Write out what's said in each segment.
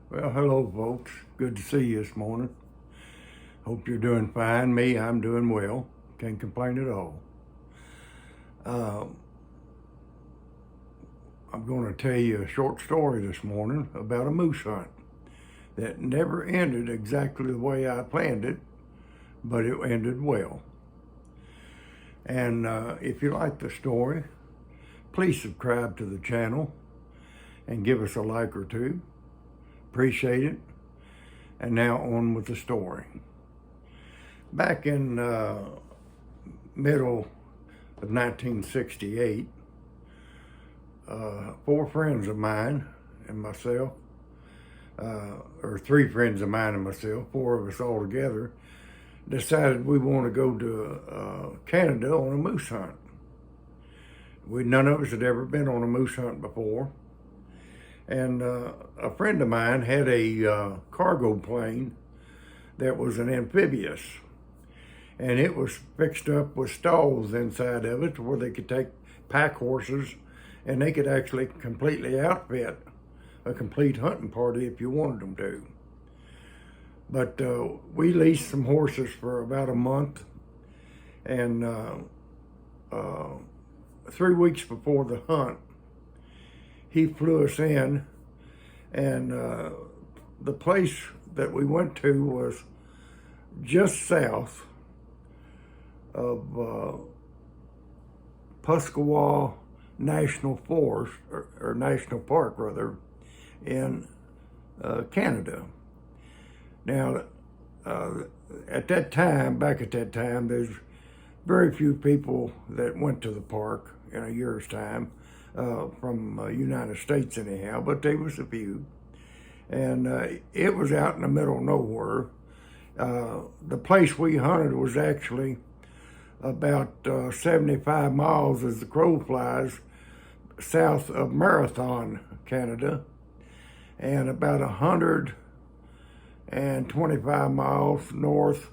Well, hello, folks. Good to see you this morning. Hope you're doing fine. I'm doing well. Can't complain at all. Uh, I'm going to tell you a short story this morning about a moose hunt that never ended exactly the way I planned it, but it ended well. And if you like the story, please subscribe to the channel and give us a like or two. Appreciate it. And now on with the story. Back in middle of 1968, four friends of mine and myself, or three friends of mine and myself, four of us all together, decided we want to go to Canada on a moose hunt. None of us had ever been on a moose hunt before. And a friend of mine had a cargo plane that was an amphibious. And it was fixed up with stalls inside of it where they could take pack horses and they could actually completely outfit a complete hunting party if you wanted them to. But we leased some horses for about a month, and 3 weeks before the hunt, he flew us in, and the place that we went to was just south of Puskwa National Forest, or National Park rather, in Canada. Now, back at that time, there's very few people that went to the park in a year's time, from United States anyhow, but there was a few. And it was out in the middle of nowhere. The place we hunted was actually about 75 miles as the crow flies south of Marathon, Canada, and about 125 miles north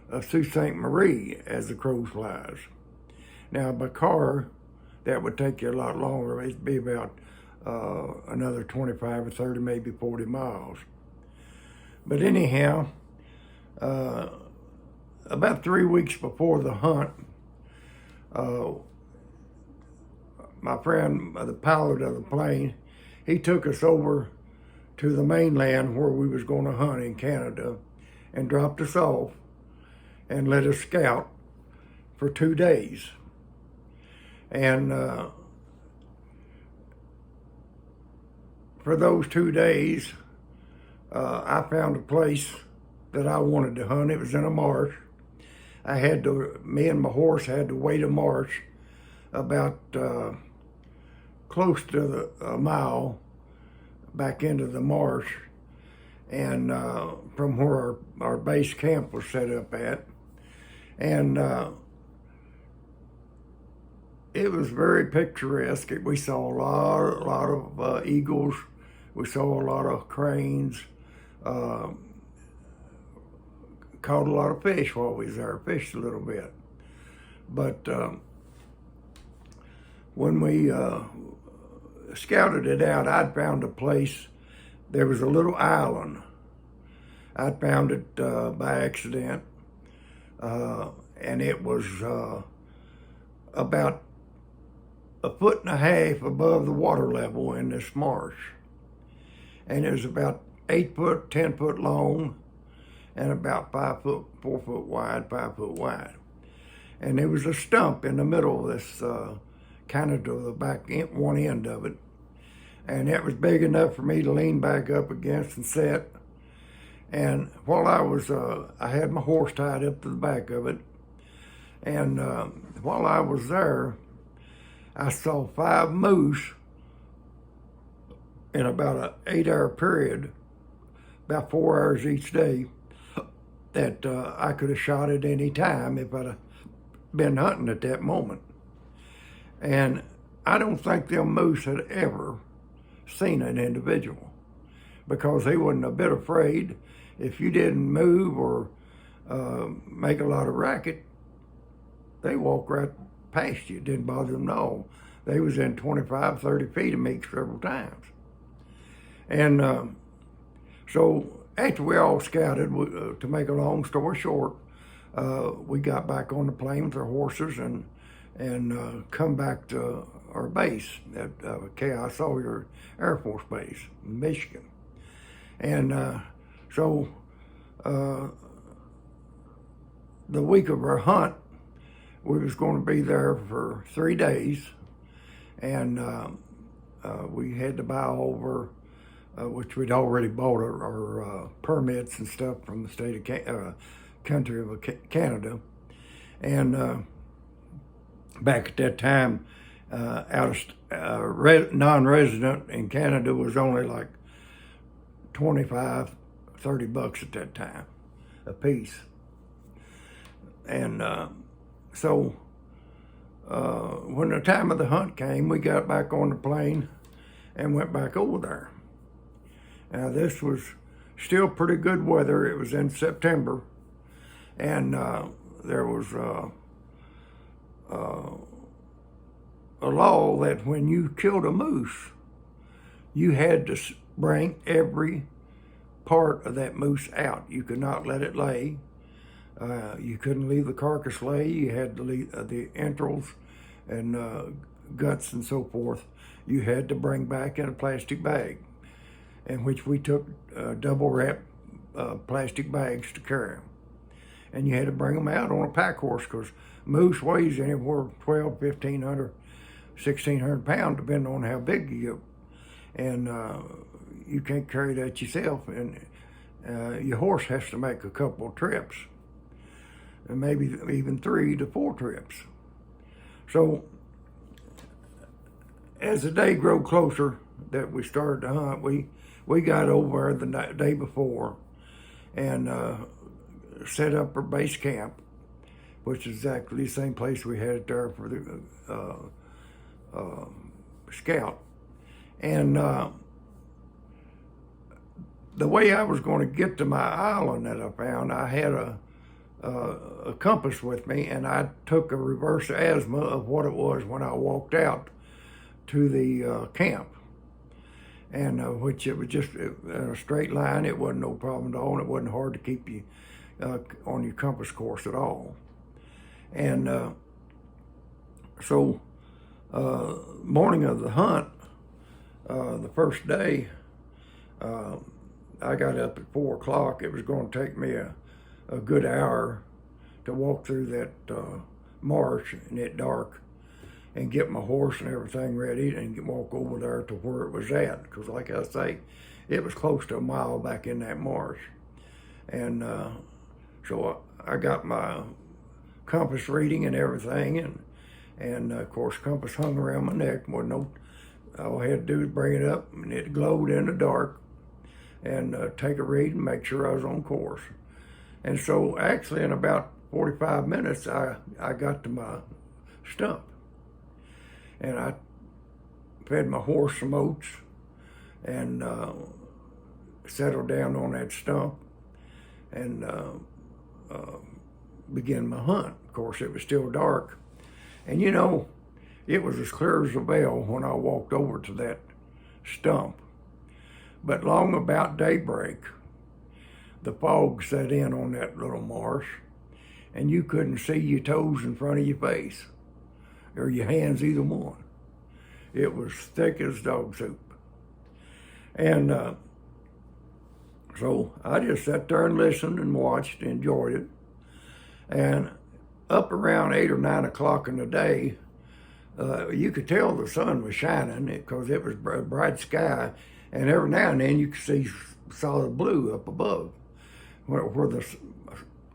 of Sault Ste. Marie as the crow flies. Now, by car, that would take you a lot longer. It'd be about another 25 or 30, maybe 40 miles. But anyhow, about 3 weeks before the hunt, my friend, the pilot of the plane, he took us over to the mainland where we was going to hunt in Canada and dropped us off and let us scout for 2 days. And for those 2 days, I found a place that I wanted to hunt. It was in a marsh. Me and my horse had to wade a marsh about close to a mile back into the marsh, and from where our base camp was set up at. And it was very picturesque. We saw a lot of eagles. We saw a lot of cranes. Caught a lot of fish while we was there. Fished a little bit. But when we scouted it out, I'd found a place. There was a little island. I'd found it by accident. And it was about 1.5 feet above the water level in this marsh. And it was about 8 foot, 10 foot long, and about 5 foot, 4 foot wide, 5 foot wide. And there was a stump in the middle of this, kind of to the back end, one end of it. And it was big enough for me to lean back up against and sit. And while I had my horse tied up to the back of it. And while I was there, I saw 5 moose in about an 8-hour period, about 4 hours each day, that I could have shot at any time if I'd have been hunting at that moment. And I don't think them moose had ever seen an individual, because they wasn't a bit afraid. If you didn't move or make a lot of racket, they walked right past you. It didn't bother them at all. They was in 25, 30 feet of me several times. And So after we all scouted, to make a long story short, we got back on the plane with our horses and come back to our base at K.I. Sawyer Air Force Base in Michigan. And so the week of our hunt, we was going to be there for 3 days, and we had to buy over, which we'd already bought our permits and stuff from the state of country of Canada, and back at that time, non-resident in Canada was only like 25, 30 bucks at that time a piece. And so when the time of the hunt came, we got back on the plane and went back over there. Now this was still pretty good weather. It was in September, and there was a law that when you killed a moose, you had to bring every part of that moose out. You could not let it lay. You couldn't leave the carcass lay. You had to leave the entrails and guts and so forth. You had to bring back in a plastic bag, in which we took double wrapped plastic bags to carry them. And you had to bring them out on a pack horse, because moose weighs anywhere 1,200, 1,500, 1,600 pounds, depending on how big you get. And you can't carry that yourself. And your horse has to make a couple of trips, and maybe even 3 to 4 trips. So as the day grew closer that we started to hunt, we got over the day before and set up our base camp, which is exactly the same place we had it there for the scout. And the way I was going to get to my island that I found, I had a compass with me, and I took a reverse azimuth of what it was when I walked out to the camp, and which it was just in a straight line. It wasn't no problem at all, and it wasn't hard to keep you on your compass course at all. And so morning of the hunt, the first day, I got up at 4 o'clock. It was going to take me a good hour to walk through that marsh and it dark and get my horse and everything ready and walk over there to where it was at. Because like I say, it was close to a mile back in that marsh. And so I got my compass reading and everything, and of course compass hung around my neck. All I had to do was bring it up, and it glowed in the dark, and take a read and make sure I was on course. And so actually in about 45 minutes, I got to my stump, and I fed my horse some oats and settled down on that stump and began my hunt. Of course, it was still dark, and you know, it was as clear as a bell when I walked over to that stump. But long about daybreak, the fog set in on that little marsh, and you couldn't see your toes in front of your face, or your hands, either one. It was thick as dog soup. And so I just sat there and listened and watched and enjoyed it. And up around 8 or 9 o'clock in the day, you could tell the sun was shining because it was a bright sky, and every now and then you could see solid blue up above where the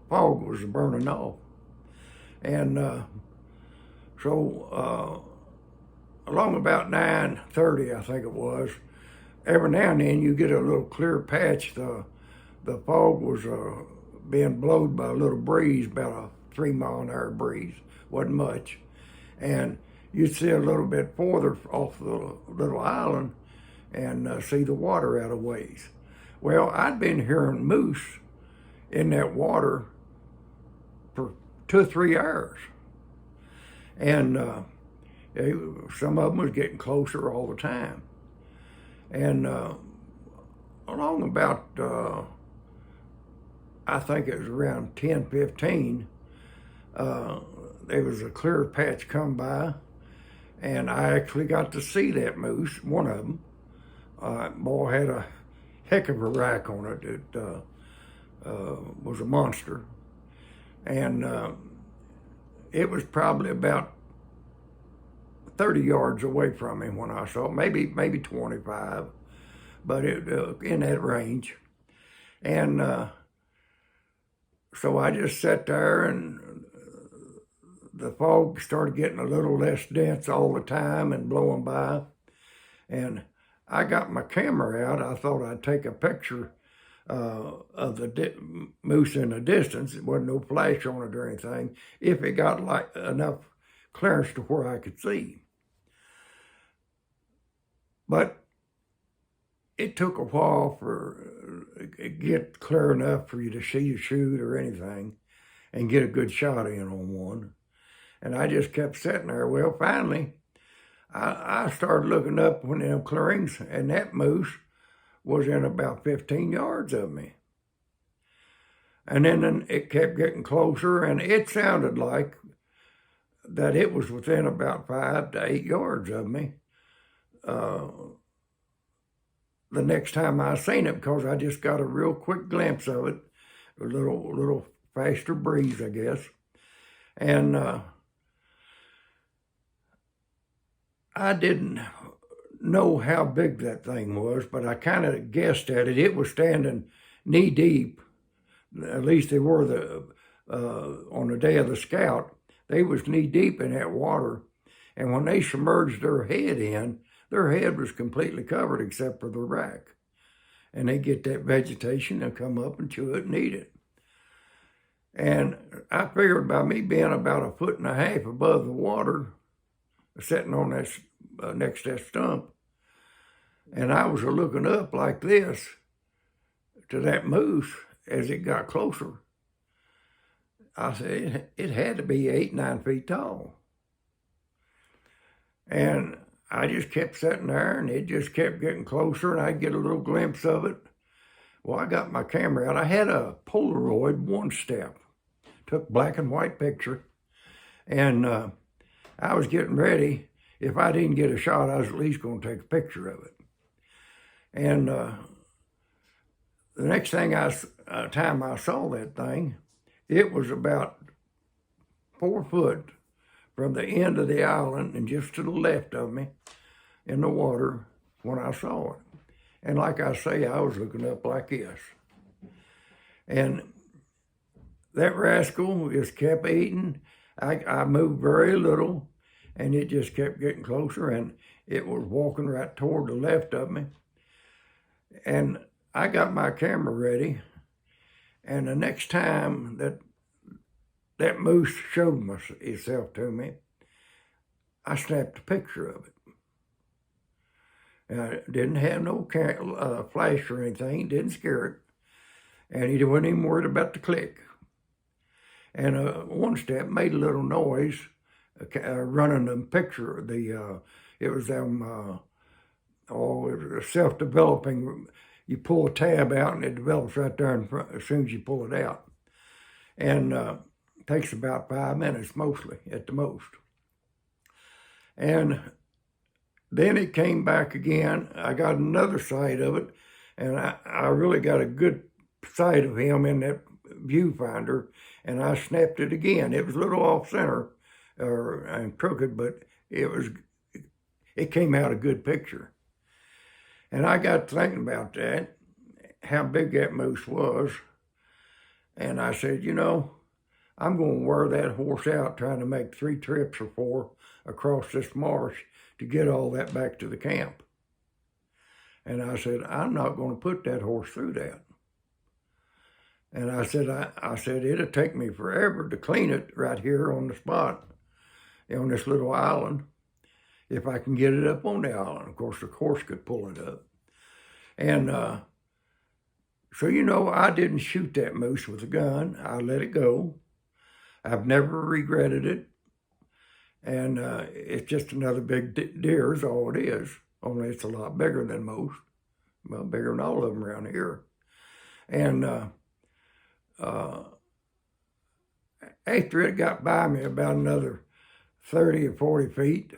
fog was burning off. And so along about 9:30, I think it was, every now and then you get a little clear patch. The fog was being blown by a little breeze, about a 3-mile-an-hour breeze, wasn't much. And you'd see a little bit farther off the little island and see the water out of ways. Well, I'd been hearing moose in that water for 2 or 3 hours. And some of them was getting closer all the time. And along about, I think it was around 10:15, there was a clear patch come by, and I actually got to see that moose, one of them. Boy, had a heck of a rack on it. It was a monster. And it was probably about 30 yards away from me when I saw it, maybe 25, but it in that range. And so I just sat there, and the fog started getting a little less dense all the time and blowing by. And I got my camera out. I thought I'd take a picture of the moose in the distance. It wasn't no flash on it or anything, if it got like enough clearance to where I could see. But it took a while for it get clear enough for you to see a shoot or anything and get a good shot in on one. And I just kept sitting there. Well, finally, I started looking up when them clearings, and that moose was in about 15 yards of me. And then it kept getting closer, and it sounded like that it was within about 5 to 8 yards of me the next time I seen it, because I just got a real quick glimpse of it, a little faster breeze, I guess. And I didn't know how big that thing was, but I kind of guessed at it. It was standing knee deep. At least they were on the day of the scout. They was knee deep in that water, and when they submerged their head in, their head was completely covered except for the rack. And they get that vegetation and come up and chew it and eat it. And I figured by me being about 1.5 feet above the water, sitting on that next to that stump, and I was looking up like this to that moose as it got closer. I said, it had to be 8, 9 feet tall. And I just kept sitting there, and it just kept getting closer, and I'd get a little glimpse of it. Well, I got my camera out. I had a Polaroid 1-step, took black and white picture, and I was getting ready. If I didn't get a shot, I was at least going to take a picture of it. And the next time I saw that thing, it was about 4 foot from the end of the island and just to the left of me in the water when I saw it. And like I say, I was looking up like this. And that rascal just kept eating. I moved very little, and it just kept getting closer, and it was walking right toward the left of me. And I got my camera ready, and the next time that moose showed itself to me, I snapped a picture of it. And I didn't have no flash or anything, didn't scare it, and he wasn't even worried about the click. And 1-step made a little noise, running the picture. It was them, it was self-developing. You pull a tab out and it develops right there in front as soon as you pull it out. And it takes about 5 minutes mostly, at the most. And then it came back again. I got another sight of it, and I really got a good sight of him in that viewfinder, and I snapped it again. It was a little off center and crooked, but it came out a good picture. And I got thinking about that, how big that moose was. And I said, I'm going to wear that horse out trying to make 3 trips or 4 across this marsh to get all that back to the camp. And I said, I'm not going to put that horse through that. And I said, it'll take me forever to clean it right here on the spot, on this little island, if I can get it up on the island. Of course, the horse could pull it up. And so, I didn't shoot that moose with a gun. I let it go. I've never regretted it. And it's just another big deer is all it is, only it's a lot bigger than most. well, bigger than all of them around here. And after it got by me about another 30 or 40 feet,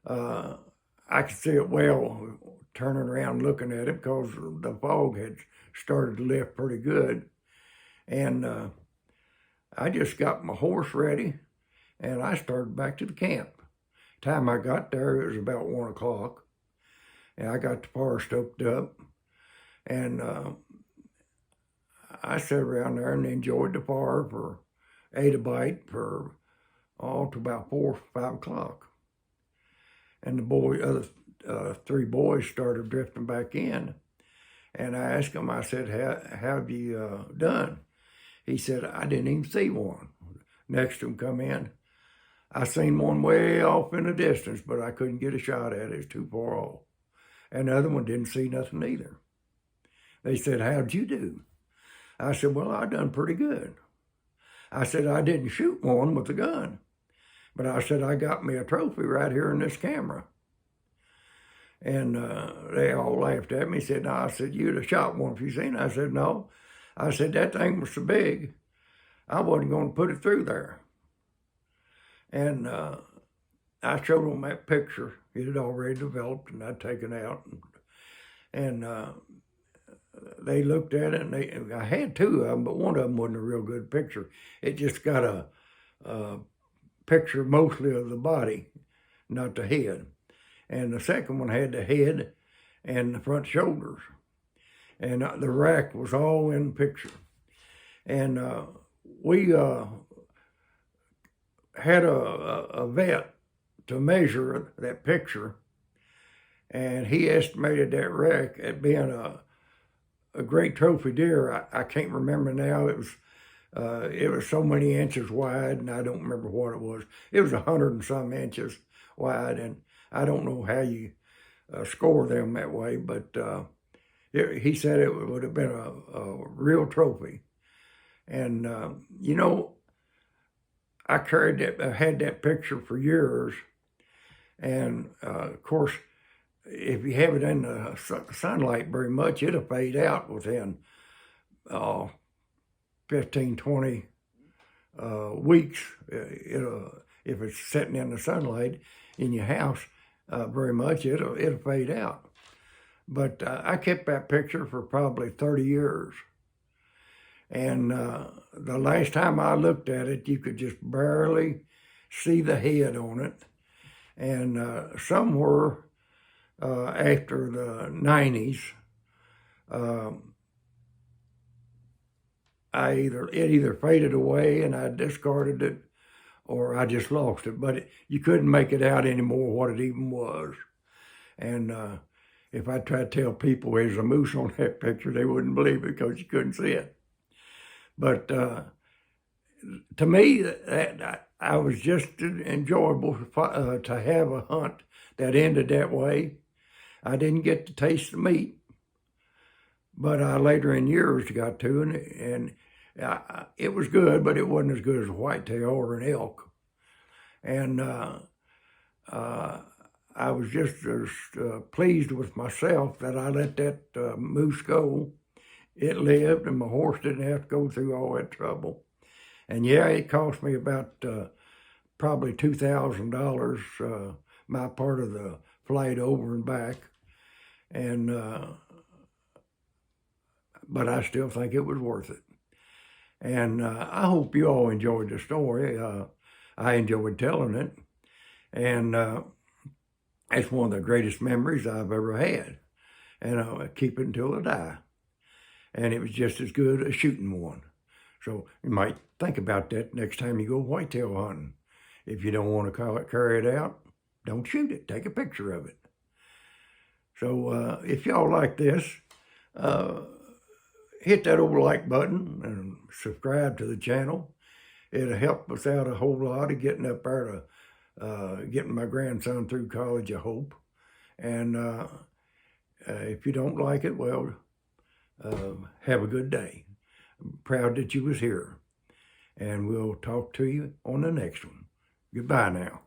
I could see it well turning around looking at it because the fog had started to lift pretty good. And I just got my horse ready and I started back to the camp. Time I got there, it was about 1 o'clock. And I got the fire stoked up. And I sat around there and enjoyed the fire ate a bite for to about 4 or 5 o'clock. And the other 3 boys started drifting back in. And I asked him, I said, how have you done? He said, I didn't even see one. Next to him come in. I seen one way off in the distance, but I couldn't get a shot at it. It's too far off. And the other one didn't see nothing either. They said, how'd you do? I said, well, I done pretty good. I said, I didn't shoot one with a gun. But I said, I got me a trophy right here in this camera. And they all laughed at me, said, no. I said, you'd have shot one if you seen it. I said, no. I said, that thing was so big, I wasn't going to put it through there. And I showed them that picture. It had already developed and I'd taken out. And they looked at it, and I had 2 of them, but one of them wasn't a real good picture. It just got a picture mostly of the body, not the head. And the second one had the head and the front shoulders. And the rack was all in the picture. And we had a vet to measure that picture, and he estimated that rack at being a great trophy deer. I can't remember now. It was so many inches wide, and I don't remember what it was. It was 100 and some inches wide, and I don't know how you score them that way, but he said it would have been a real trophy. And, you know, I had that picture for years. And of course, if you have it in the sunlight very much, it'll fade out within 15, 20 weeks. If it's sitting in the sunlight in your house very much, it'll fade out. But I kept that picture for probably 30 years. And the last time I looked at it, you could just barely see the head on it. And somewhere after the 90s, it either faded away and I discarded it, or I just lost it. But you couldn't make it out anymore what it even was. And if I tried to tell people there's a moose on that picture, they wouldn't believe it because you couldn't see it. But to me, I was just enjoyable to have a hunt that ended that way. I didn't get to taste the meat, but I later in years got to, and it was good, but it wasn't as good as a whitetail or an elk. And I was just as pleased with myself that I let that moose go. It lived, and my horse didn't have to go through all that trouble. And yeah, it cost me about probably $2,000, my part of the flight over and back. And but I still think it was worth it. And I hope you all enjoyed the story. I enjoyed telling it. And it's one of the greatest memories I've ever had. And I'll keep it until I die. And it was just as good as shooting one. So you might think about that next time you go whitetail hunting. If you don't want to carry it out, don't shoot it. Take a picture of it. So if y'all like this, hit that old like button and subscribe to the channel. It'll help us out a whole lot of getting up there to getting my grandson through college, I hope. And if you don't like it, well, have a good day. I'm proud that you was here. And we'll talk to you on the next one. Goodbye now.